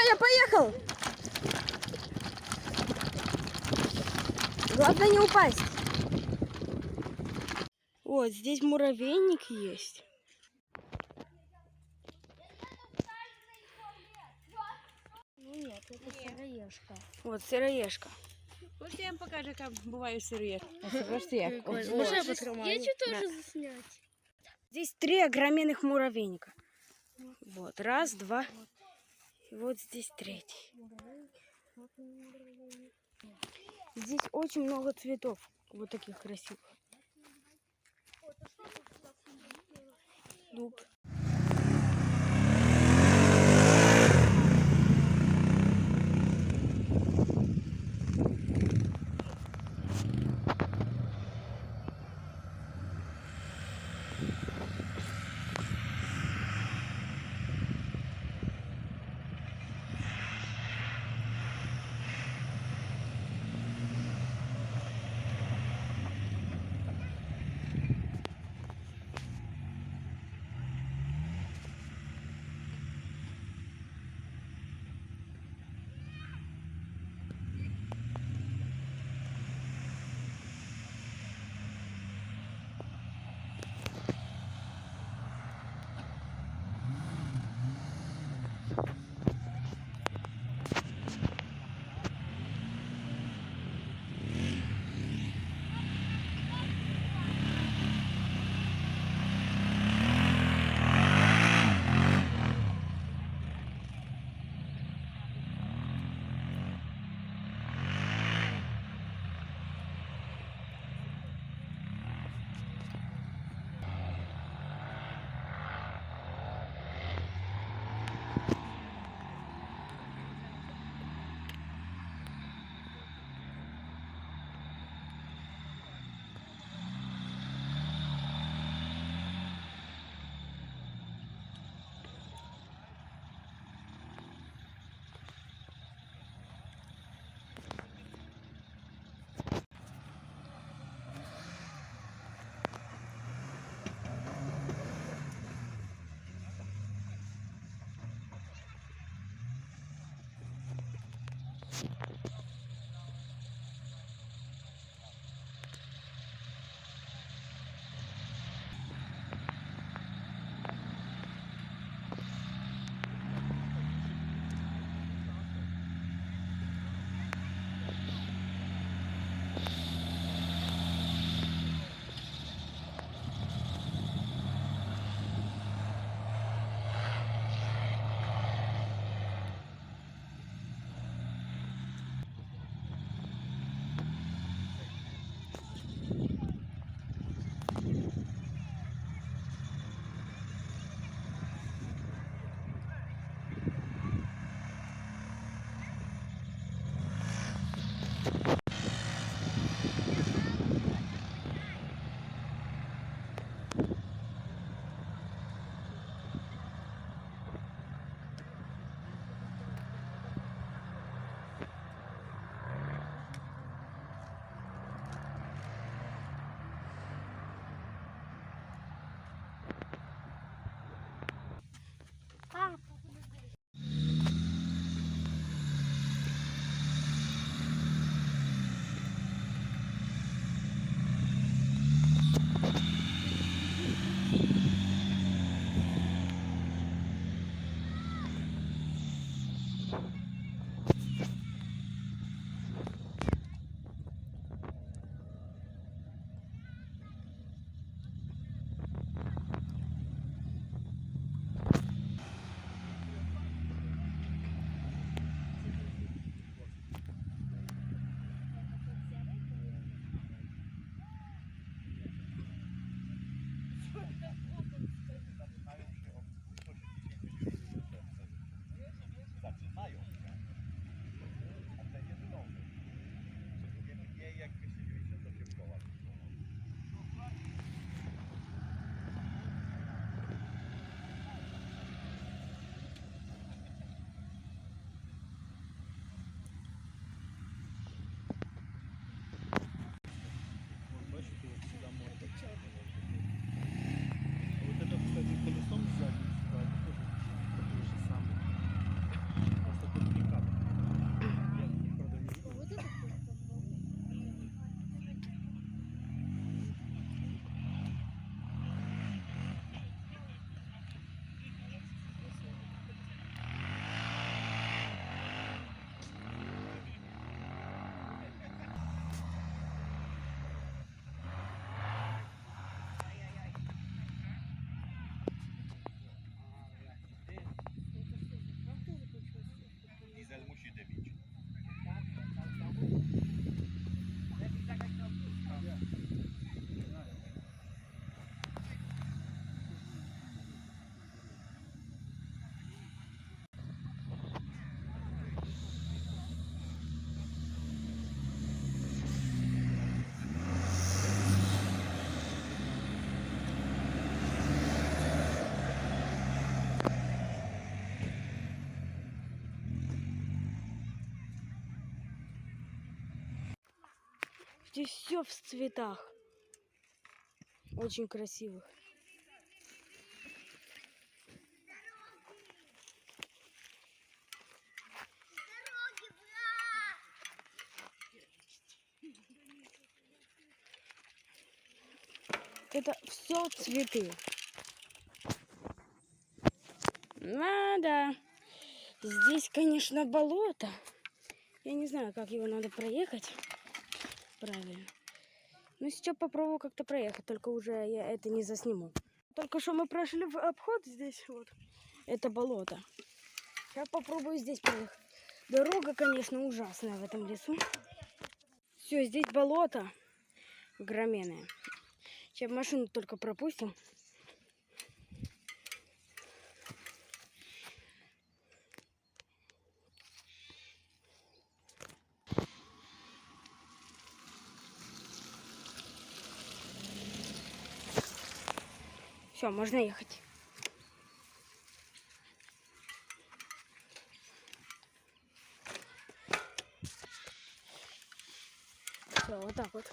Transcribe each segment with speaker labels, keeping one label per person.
Speaker 1: я поехал! Главное не упасть. Вот, здесь муравейник есть.
Speaker 2: Ну нет, это сыроежка.
Speaker 1: Вот, сыроежка.
Speaker 3: Ось я вам покажу, як буває сироєшка.
Speaker 2: Я хочу тоже заснять.
Speaker 1: Здесь 3 огроменных муравейника. Вот, раз, два. И вот здесь 3. Здесь очень много цветов. Вот таких красивых. Дуб. Здесь все в цветах. Очень красивых. Это все цветы. Да. Здесь, конечно, болото. Я не знаю, как его надо проехать. Правильно. Ну, сейчас попробую как-то проехать, только уже я это не засниму. Только что мы прошли в обход здесь, вот. Это болото. Сейчас попробую здесь проехать. Дорога, конечно, ужасная в этом лесу. Все, здесь болото громенное. Сейчас машину только пропустим. Все, можно ехать. Все, вот так вот.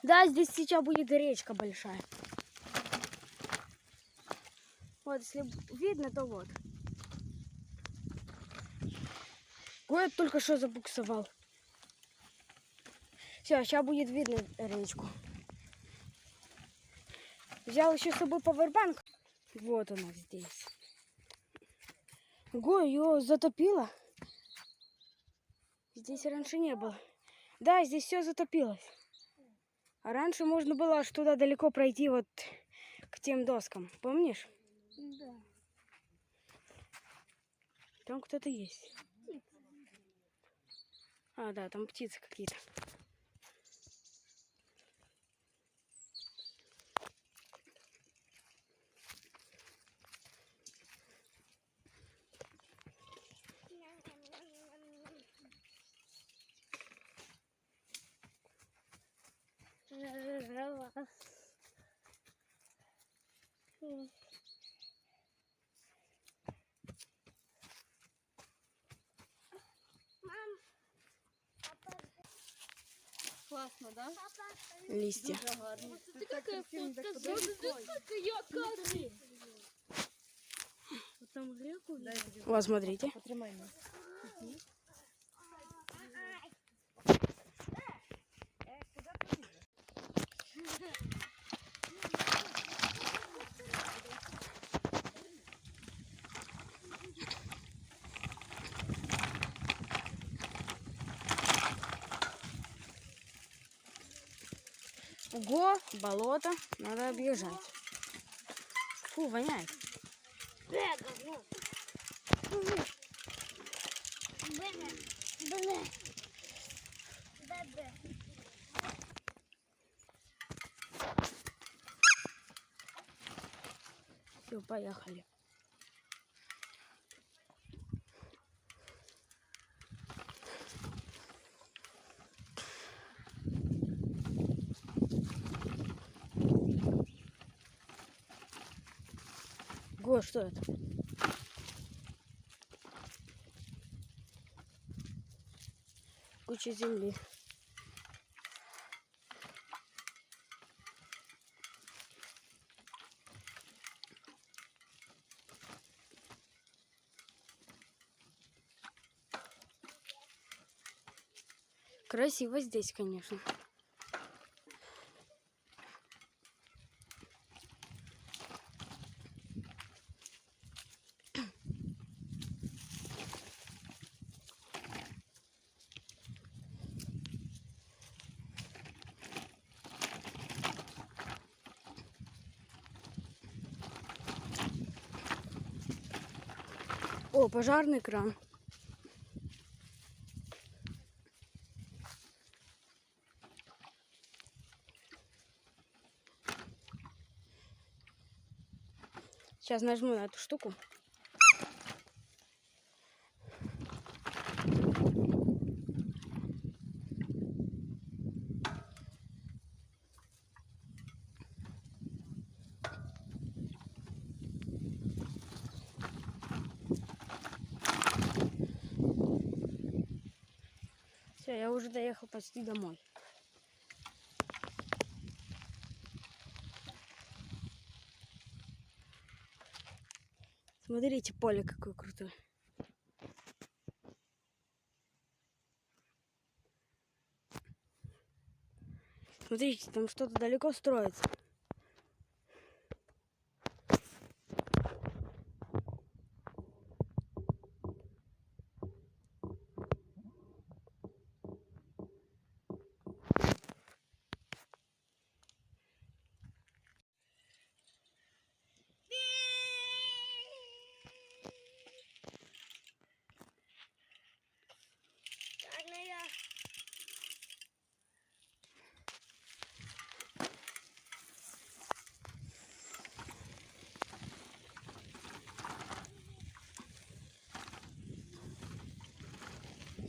Speaker 1: Да, здесь сейчас будет речка большая. Вот, если видно, то вот. Ой, я только что забуксовал. Все, сейчас будет видно речку. Взял еще с собой пауэрбанк. Вот она здесь. Ого, ее затопило. Здесь раньше не было. Да, здесь все затопилось. А раньше можно было аж туда далеко пройти, вот к тем доскам. Помнишь?
Speaker 2: Да.
Speaker 1: Там кто-то есть. А, да, там птицы какие-то.
Speaker 3: Класно, да?
Speaker 1: Листья.
Speaker 3: Дуже гарно.
Speaker 2: Ти яка фотка, яка. Вот там реку видно.
Speaker 1: Вот, смотрите.
Speaker 3: Потримай мене.
Speaker 1: Ого, болото. Надо объезжать. Фу, воняет. Все, поехали. Го, что это? Куча земли. Красиво здесь, конечно. О, пожарный кран. Сейчас нажму на эту штуку. Все, я уже доехал почти домой. Смотрите, поле какое крутое. Смотрите, там что-то далеко строится.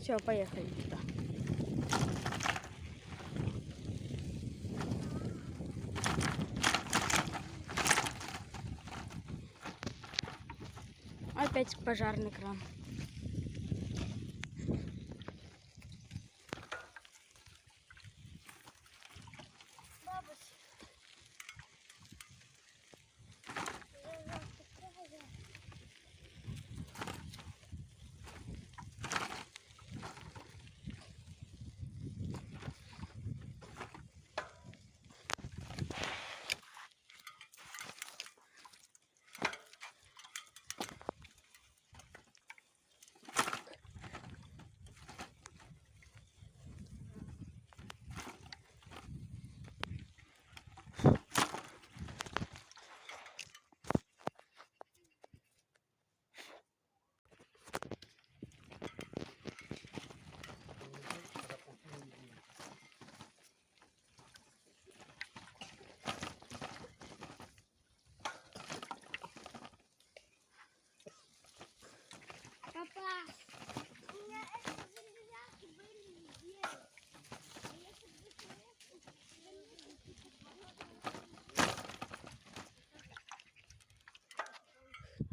Speaker 1: Все, поехали туда. Опять пожарный кран.
Speaker 2: Папа, у меня это железяки были сделаны.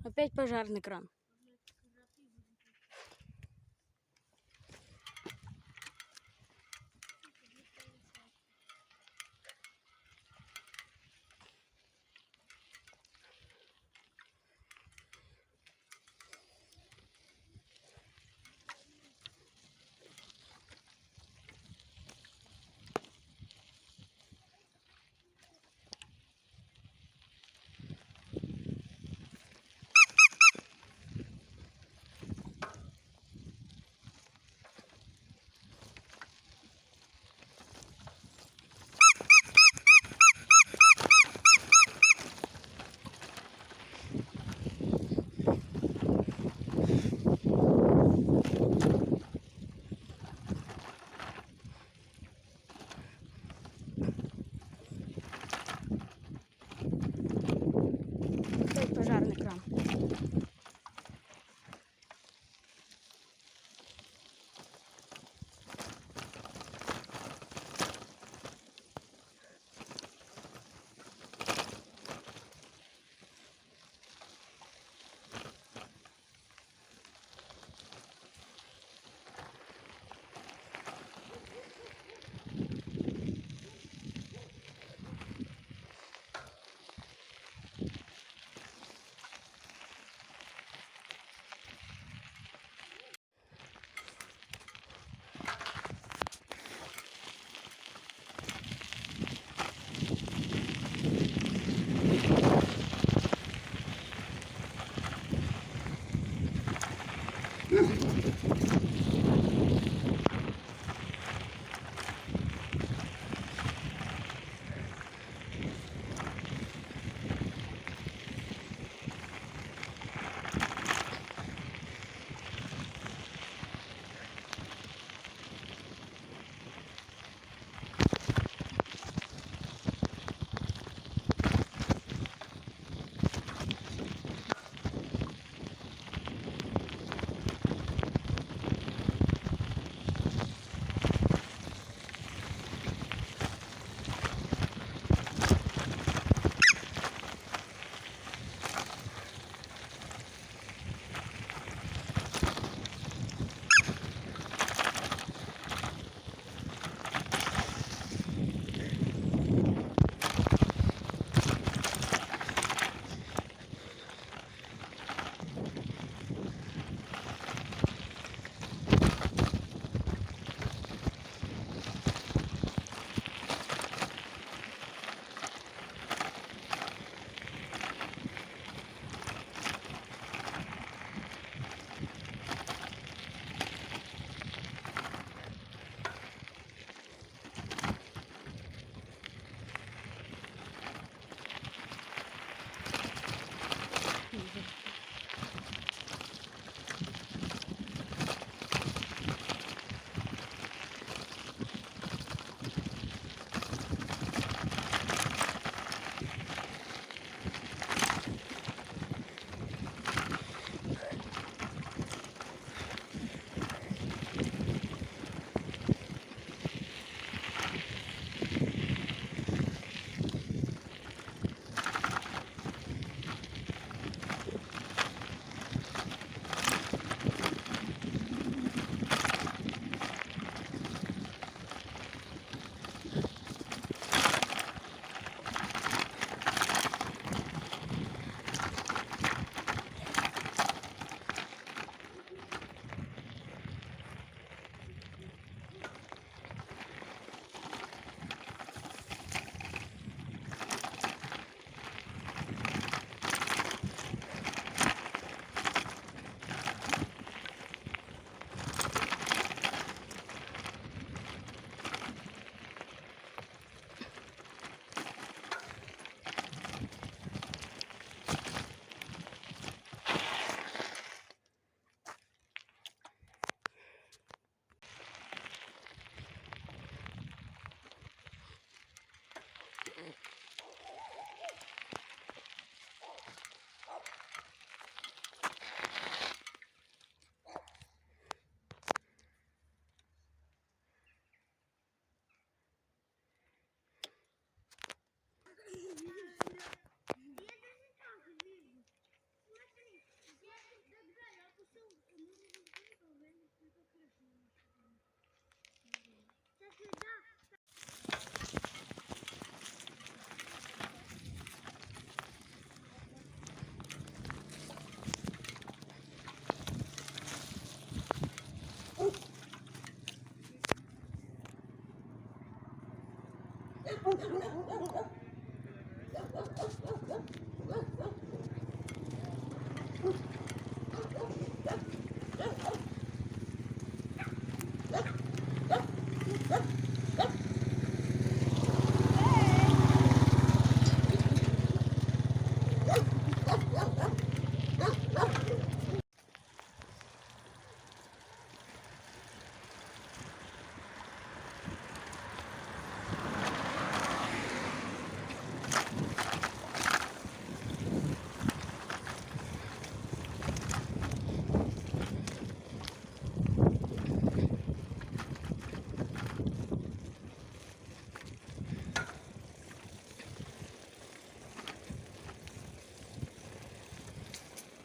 Speaker 1: Опять пожарный кран. Опять пожарный кран.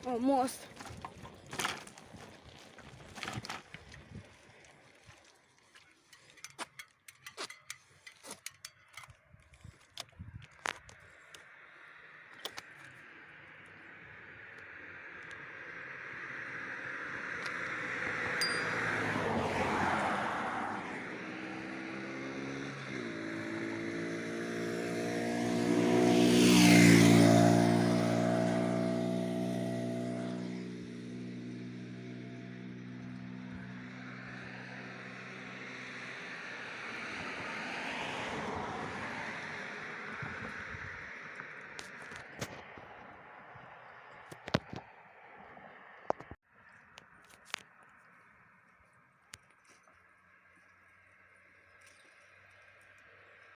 Speaker 1: О, мост.